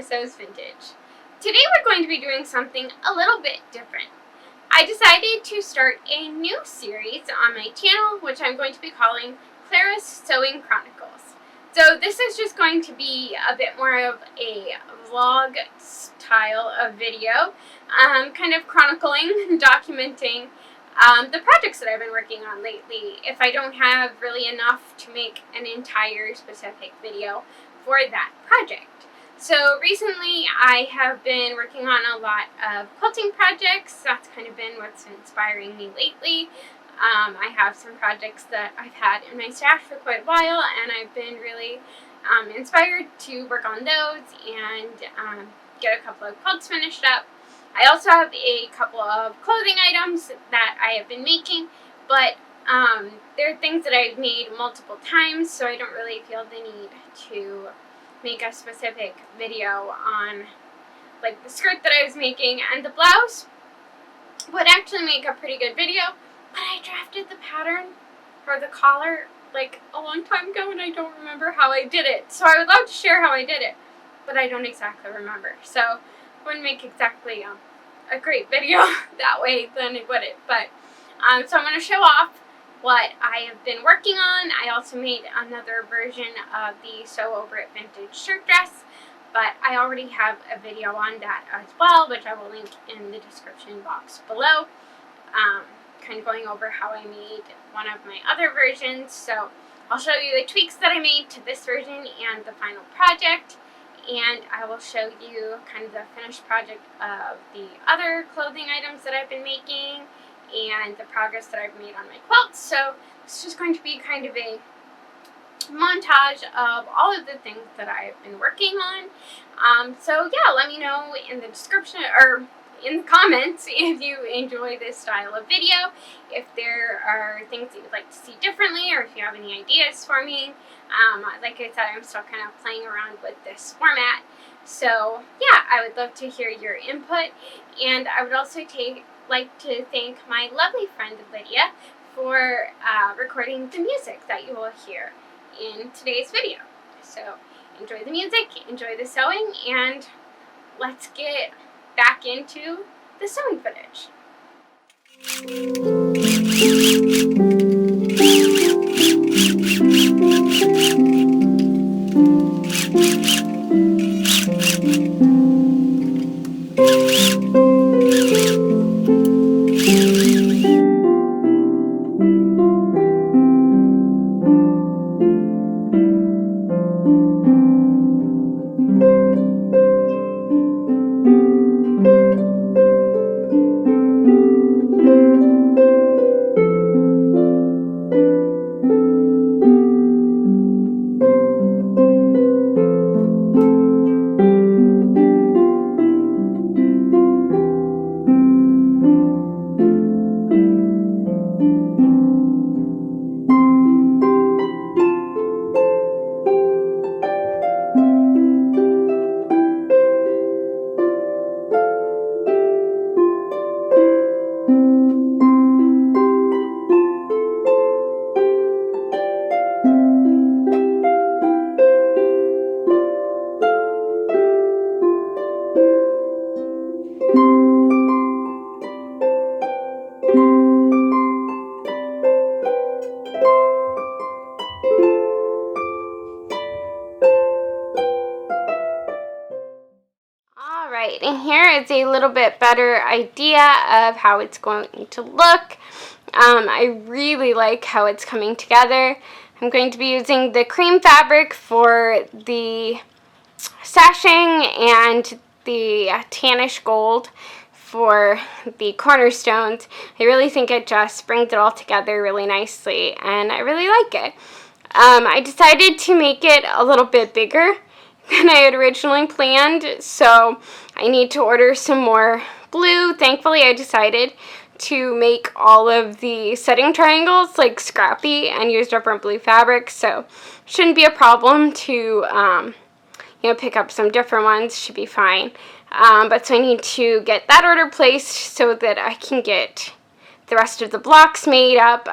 Sews Vintage. Today we're going to be doing something a little bit different. I decided to start a new series on my channel, which I'm going to be calling Clara's Sewing Chronicles. So this is just going to be a bit more of a vlog style of video, kind of chronicling, documenting the projects that I've been working on lately, if I don't have really enough to make an entire specific video for that project. So recently I have been working on a lot of quilting projects. That's kind of been what's inspiring me lately. I have some projects that I've had in my stash for quite a while, and I've been really inspired to work on those and get a couple of quilts finished up. I also have a couple of clothing items that I have been making, but they're things that I've made multiple times, so I don't really feel the need to make a specific video on like the skirt that I was making, and the blouse would actually make a pretty good video, but I drafted the pattern for the collar like a long time ago and I don't remember how I did it. So I would love to share how I did it, but I don't exactly remember. So it wouldn't make exactly a great video that way, then it wouldn't. But so I'm going to show off what I have been working on. I also made another version of the Sew Over It vintage shirt dress, but I already have a video on that as well, which I will link in the description box below. Kind of going over how I made one of my other versions. So I'll show you the tweaks that I made to this version and the final project, and I will show you kind of the finished project of the other clothing items that I've been making and the progress that I've made on my quilts. So it's just going to be kind of a montage of all of the things that I've been working on. So yeah, let me know in the description or in the comments if you enjoy this style of video, if there are things that you'd like to see differently, or if you have any ideas for me. Like I said, I'm still kind of playing around with this format. So yeah, I would love to hear your input, and I would also like to thank my lovely friend Lydia for recording the music that you will hear in today's video. So enjoy the music, enjoy the sewing, and let's get back into the sewing footage. Alright, and here is a little bit better idea of how it's going to look. I really like how it's coming together. I'm going to be using the cream fabric for the sashing and the tannish gold for the cornerstones. I really think it just brings it all together really nicely, and I really like it. I decided to make it a little bit bigger than I had originally planned, so I need to order some more blue. Thankfully, I decided to make all of the setting triangles like scrappy and use different blue fabric, so shouldn't be a problem to you know, pick up some different ones. Should be fine. But so I need to get that order placed so that I can get the rest of the blocks made up.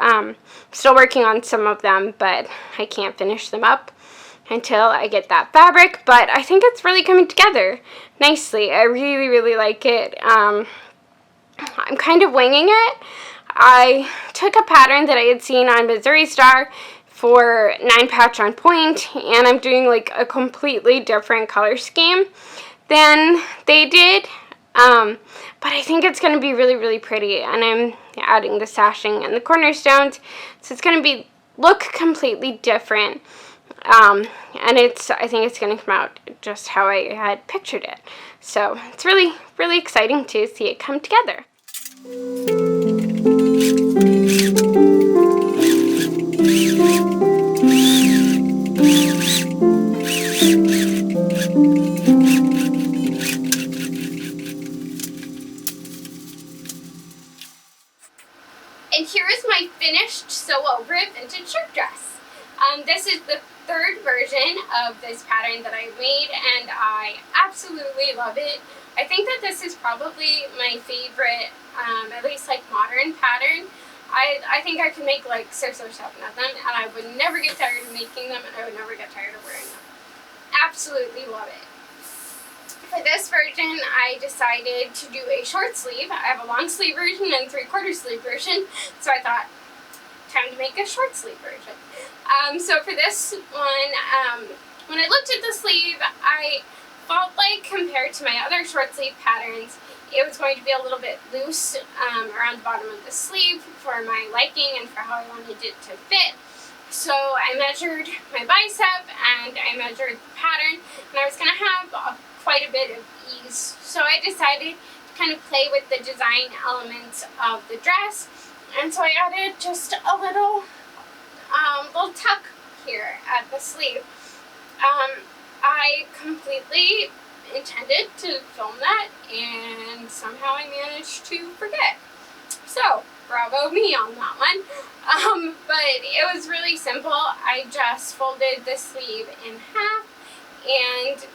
Still working on some of them, but I can't finish them up until I get that fabric, but I think it's really coming together nicely. I really, really like it. I'm kind of winging it. I took a pattern that I had seen on Missouri Star for 9 patch on point, and I'm doing like a completely different color scheme than they did. But I think it's going to be really, really pretty, and I'm adding the sashing and the cornerstones, so it's going to look completely different. And I think it's going to come out just how I had pictured it. So it's really, really exciting to see it come together. And here is my finished sew-over vintage shirt dress. This is the 3rd version of this pattern that I made, and I absolutely love it. I think that this is probably my favorite, at least like modern pattern. I think I could make like 6 or 7 of them, and I would never get tired of making them, and I would never get tired of wearing them. Absolutely love it. For this version, I decided to do a short sleeve. I have a long sleeve version and 3/4 sleeve version, so I thought, time to make a short sleeve version. So for this one, when I looked at the sleeve, I felt like compared to my other short sleeve patterns, it was going to be a little bit loose around the bottom of the sleeve for my liking and for how I wanted it to fit. So I measured my bicep and I measured the pattern, and I was going to have quite a bit of ease. So I decided to kind of play with the design elements of the dress, and so I added just a little tuck here at the sleeve. I completely intended to film that, and somehow I managed to forget. So bravo me on that one. But it was really simple. I just folded the sleeve in half and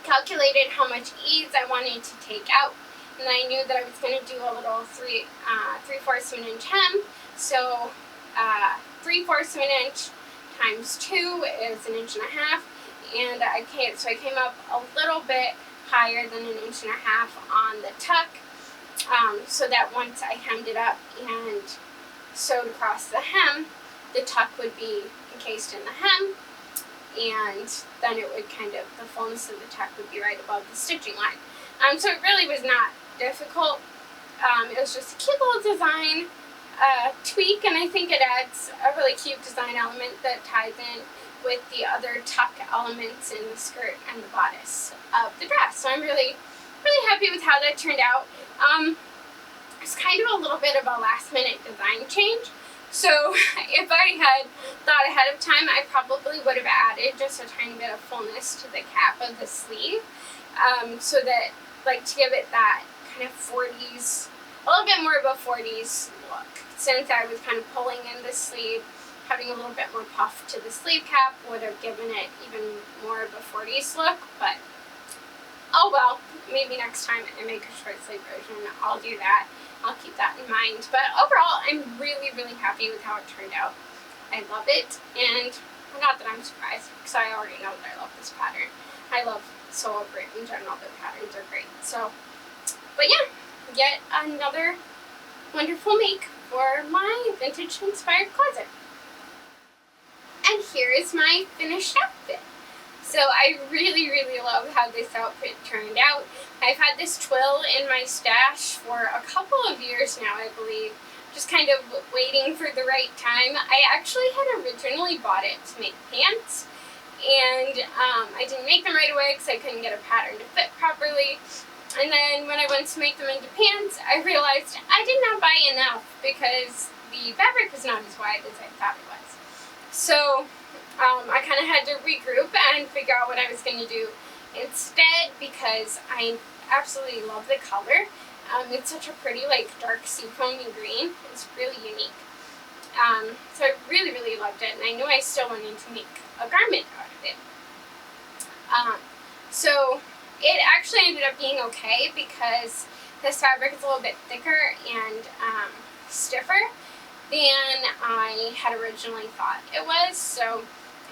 calculated how much ease I wanted to take out, and I knew that I was going to do a little 3/4 of an inch hem. So 3/4 of an inch times 2 is 1.5 inches, and I came up a little bit higher than 1.5 inches on the tuck, so that once I hemmed it up and sewed across the hem, the tuck would be encased in the hem, and then it would the fullness of the tuck would be right above the stitching line. So it really was not difficult. It was just a cute little design tweak, and I think it adds a really cute design element that ties in with the other tuck elements in the skirt and the bodice of the dress. So I'm really, really happy with how that turned out. It's kind of a little bit of a last minute design change. So if I had thought ahead of time, I probably would have added just a tiny bit of fullness to the cap of the sleeve, so that, like, to give it that kind of 40s, a little bit more of a 40s look. Since I was kind of pulling in the sleeve, having a little bit more puff to the sleeve cap would have given it even more of a 40s look, but oh well, maybe next time I make a short sleeve version, I'll do that. I'll keep that in mind. But overall, I'm really, really happy with how it turned out. I love it, and not that I'm surprised, because I already know that I love this pattern. I love sew-over it in general. The patterns are great. So, but yeah, yet another wonderful make for my vintage inspired closet. And here is my finished outfit. So I really, really love how this outfit turned out. I've had this twill in my stash for a couple of years now, I believe. Just kind of waiting for the right time. I actually had originally bought it to make pants, and I didn't make them right away because I couldn't get a pattern to fit properly. And then when I went to make them into pants, I realized I did not buy enough because the fabric was not as wide as I thought it was. So I kind of had to regroup and figure out what I was going to do instead, because I absolutely love the color. It's such a pretty, like, dark seafoamy green. It's really unique. So I really, really loved it, and I knew I still wanted to make a garment out of it. So it actually ended up being okay, because this fabric is a little bit thicker and stiffer than I had originally thought it was. So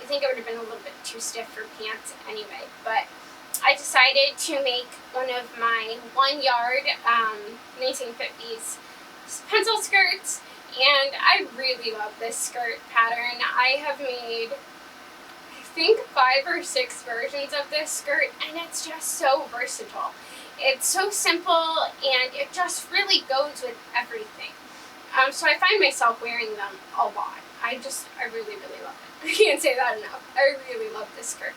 I think it would have been a little bit too stiff for pants anyway, but I decided to make one of my 1 yard 1950s pencil skirts, and I really love this skirt pattern. I have made, I think, 5 or 6 versions of this skirt, and it's just so versatile. It's so simple, and it just really goes with everything. So I find myself wearing them a lot. I really, really love it. I can't say that enough. I really love this skirt.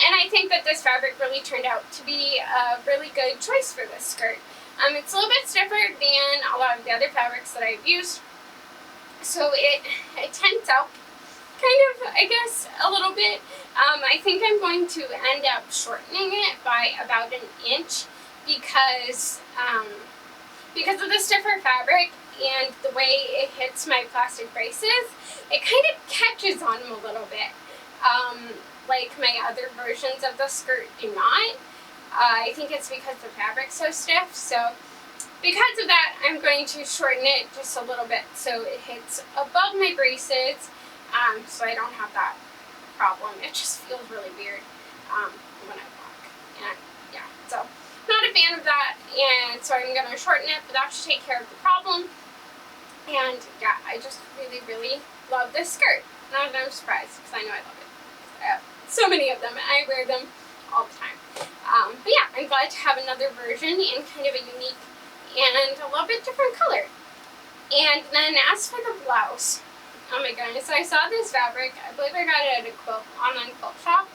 And I think that this fabric really turned out to be a really good choice for this skirt. It's a little bit stiffer than a lot of the other fabrics that I've used, so it tends out kind of, I guess, a little bit. I think I'm going to end up shortening it by about 1 inch because of the stiffer fabric and the way it hits my plastic braces. It kind of catches on them a little bit. Like my other versions of the skirt do not. I think it's because the fabric's so stiff, so because of that, I'm going to shorten it just a little bit so it hits above my braces, so I don't have that problem. It just feels really weird when I walk, and yeah, so not a fan of that, and so I'm going to shorten it, but that should take care of the problem. And yeah, I just really, really love this skirt. Not that I'm surprised, because I know I love it. I have so many of them, and I wear them all the time. But yeah, I'm glad to have another version in kind of a unique and a little bit different color. And then as for the blouse, oh my goodness, I saw this fabric. I believe I got it at a Quilt, online quilt shop,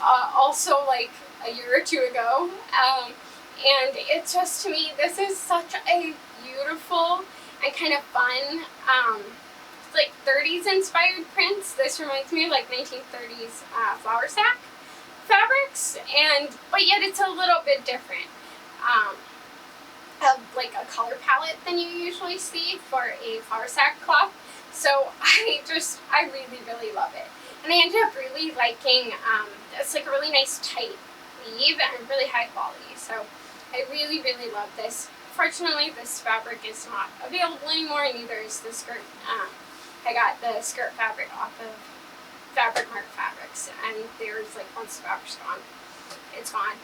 also like a year or 2 ago. And it's just, to me, this is such a beautiful and kind of fun, like 30s inspired prints. This reminds me of like 1930s flour sack fabrics, but yet it's a little bit different, of like a color palette than you usually see for a flour sack cloth. So I really, really love it. And I ended up really liking, it's like a really nice tight weave and really high quality. So I really, really love this. Fortunately, this fabric is not available anymore, and neither is the skirt. I got the skirt fabric off of Fabric Mart Fabrics, and there's like, once the fabric's gone, it's gone.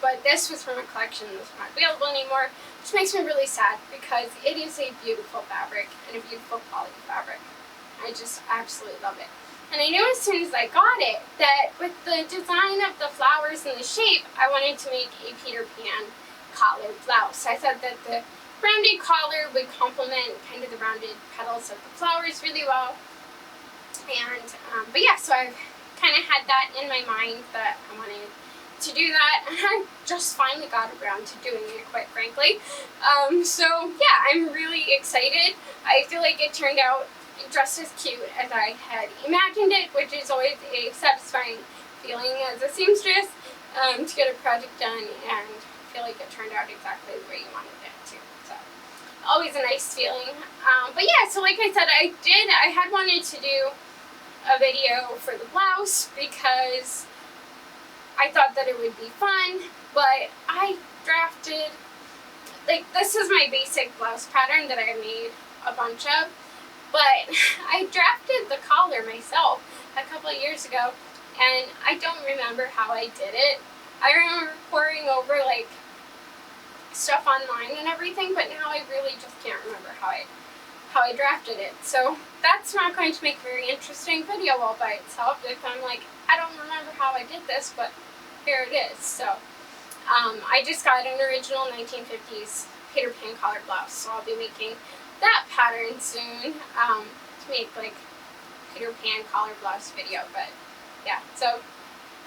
But this was from a collection that's not available anymore, which makes me really sad because it is a beautiful fabric and a beautiful quality fabric. I just absolutely love it. And I knew as soon as I got it that with the design of the flowers and the shape, I wanted to make a Peter Pan collar blouse. I thought that the rounded collar would complement kind of the rounded petals of the flowers really well. And, but yeah, so I've kind of had that in my mind that I wanted to do that, and I just finally got around to doing it, quite frankly. So yeah, I'm really excited. I feel like it turned out just as cute as I had imagined it, which is always a satisfying feeling as a seamstress, to get a project done and feel like it turned out exactly the way you wanted it to. So always a nice feeling. But yeah, so like I said, I had wanted to do a video for the blouse because I thought that it would be fun, but I drafted, like, this is my basic blouse pattern that I made a bunch of, but I drafted the collar myself a couple of years ago, and I don't remember how I did it. I remember poring over, like, stuff online and everything, but now I really just can't remember how I drafted it. So that's not going to make a very interesting video all by itself if I'm like, I don't remember how I did this, but here it is. So I just got an original 1950s Peter Pan collar blouse, so I'll be making that pattern soon, to make like Peter Pan collar blouse video. But yeah, so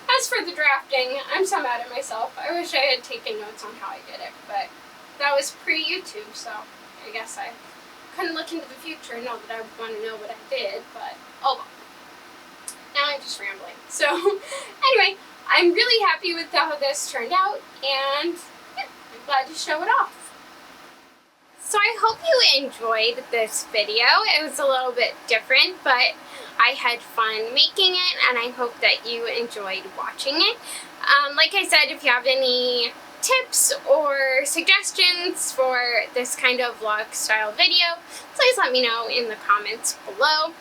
as for the drafting, I'm so mad at myself. I wish I had taken notes on how I did it, but that was pre-YouTube, so I guess I couldn't look into the future and know that I would want to know what I did, but oh well. Now I'm just rambling. So anyway, I'm really happy with how this turned out, and yeah, I'm glad to show it off. So I hope you enjoyed this video. It was a little bit different, but I had fun making it, and I hope that you enjoyed watching it. Like I said, if you have any tips or suggestions for this kind of vlog style video, please let me know in the comments below.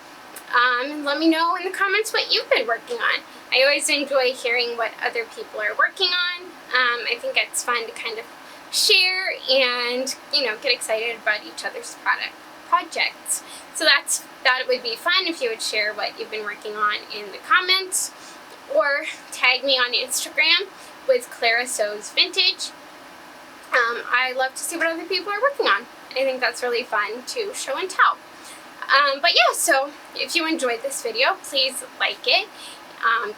And let me know in the comments what you've been working on. I always enjoy hearing what other people are working on. I think it's fun to kind of share and, you know, get excited about each other's projects. So that would be fun if you would share what you've been working on in the comments, or tag me on Instagram with Clara Sews Vintage. I love to see what other people are working on. I think that's really fun to show and tell. But yeah, so if you enjoyed this video, please like it.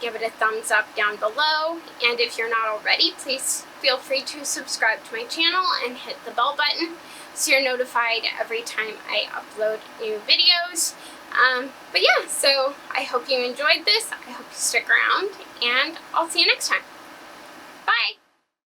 Give it a thumbs up down below. And if you're not already, please feel free to subscribe to my channel and hit the bell button so you're notified every time I upload new videos. But yeah, so I hope you enjoyed this. I hope you stick around, and I'll see you next time.